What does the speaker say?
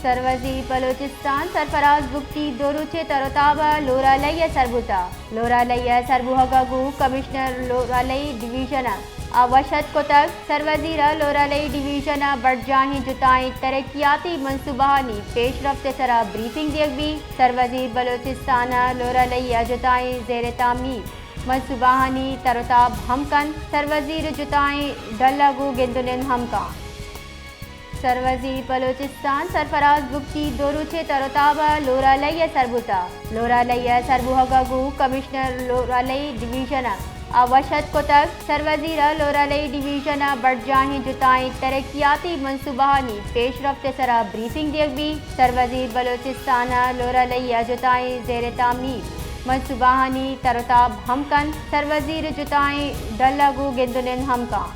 सरवजी बलोचिस्तान सरफराज बुक्ति दोरुचे तरोताबा लोरालय सरबुता लोरालय सरबुहगु कमिश्नर लोरालय डिवीजन आवशत कोतक सरवजीरा लोरालय डिवीजन बढ़जाही जुताई तरक्याती मनसूबानी पेशरफ्त सरा ब्रीफिंग दियगी सरवजीर बलोचिस्तान लोरालय जुताई जेर तामीर मनसूबानी तरोताब हमकन सरवजीर जुताई डल्लगु गेंदुलिन हमका सरवजीर बलोचिस्तान सरफराज बुक्ति दोरुचे तरोताबा लोरालय सरबुता लोरालय सरबुहगु कमिश्नर लोरालय डिवीजन आवशत कोतक सरवजीरा लोरालय डिवीजन बढ़जाही जुताई तरक्याती मनसूबानी पेशरफ्त सरा ब्रीफिंग दियगी सरवजीर बलोचिस्तान लोरालय जुताई जेर तामीर मनसूबानी तरोताब हमकन सरवजीर जुताई डल्लगु गेंदुलिन हमका